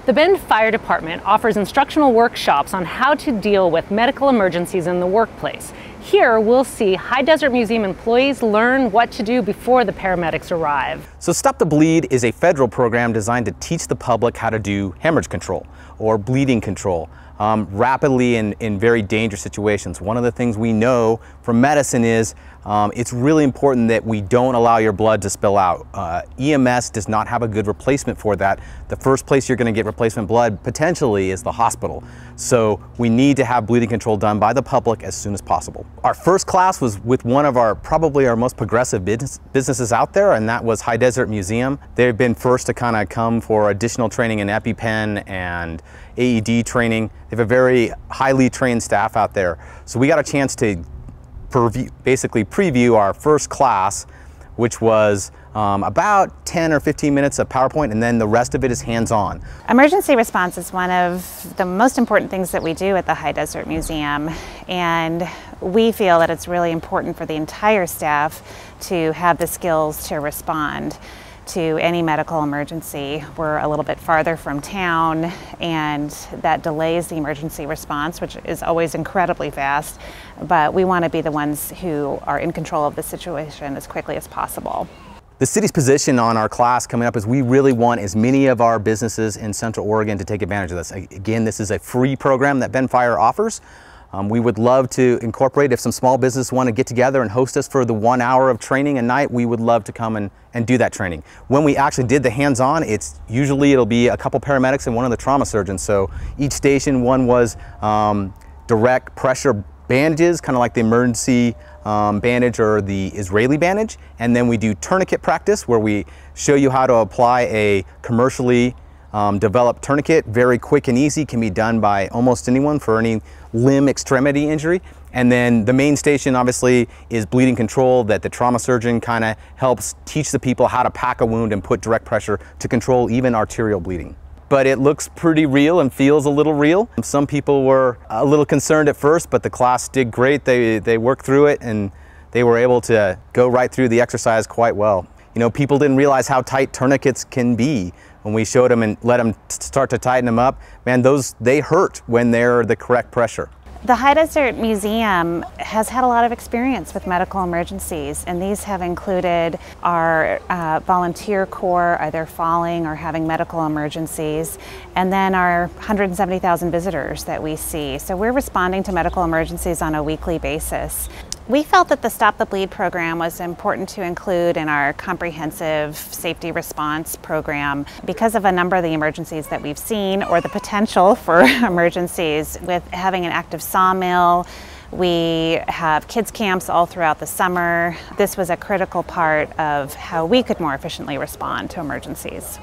The Bend Fire Department offers instructional workshops on how to deal with medical emergencies in the workplace. Here, we'll see High Desert Museum employees learn what to do before the paramedics arrive. So Stop the Bleed is a federal program designed to teach the public how to do hemorrhage control or bleeding control rapidly in very dangerous situations. One of the things we know from medicine is it's really important that we don't allow your blood to spill out. EMS does not have a good replacement for that. The first place you're going to get replacement blood potentially is the hospital. So we need to have bleeding control done by the public as soon as possible. Our first class was with one of probably our most progressive businesses out there, and that was High Desert Museum. They've been first to kind of come for additional training in EpiPen and AED training. They have a very highly trained staff out there. So we got a chance to basically preview our first class, which was about 10 or 15 minutes of PowerPoint, and then the rest of it is hands-on. Emergency response is one of the most important things that we do at the High Desert Museum, and we feel that it's really important for the entire staff to have the skills to respond to any medical emergency. We're a little bit farther from town, and that delays the emergency response, which is always incredibly fast, but we want to be the ones who are in control of the situation as quickly as possible. The city's position on our class coming up is we really want as many of our businesses in Central Oregon to take advantage of this. Again, this is a free program that Bend Fire offers. We would love to incorporate, if some small business want to get together and host us for the 1 hour of training a night, we would love to come and do that training. When we actually did the hands-on, it'll be a couple paramedics and one of the trauma surgeons. So each station, one was direct pressure bandages, kind of like the emergency bandage or the Israeli bandage. And then we do tourniquet practice, where we show you how to apply a commercially developed tourniquet. Very quick and easy, can be done by almost anyone for any limb extremity injury. And then the main station obviously is bleeding control, that the trauma surgeon kind of helps teach the people how to pack a wound and put direct pressure to control even arterial bleeding. But it looks pretty real and feels a little real. Some people were a little concerned at first, but the class did great. They worked through it and they were able to go right through the exercise quite well. You know, people didn't realize how tight tourniquets can be. When we showed them and let them start to tighten them up, man, they hurt when they're the correct pressure. The High Desert Museum has had a lot of experience with medical emergencies, and these have included our volunteer corps either falling or having medical emergencies, and then our 170,000 visitors that we see. So we're responding to medical emergencies on a weekly basis. We felt that the Stop the Bleed program was important to include in our comprehensive safety response program because of a number of the emergencies that we've seen, or the potential for emergencies. With having an active sawmill, we have kids camps all throughout the summer. This was a critical part of how we could more efficiently respond to emergencies.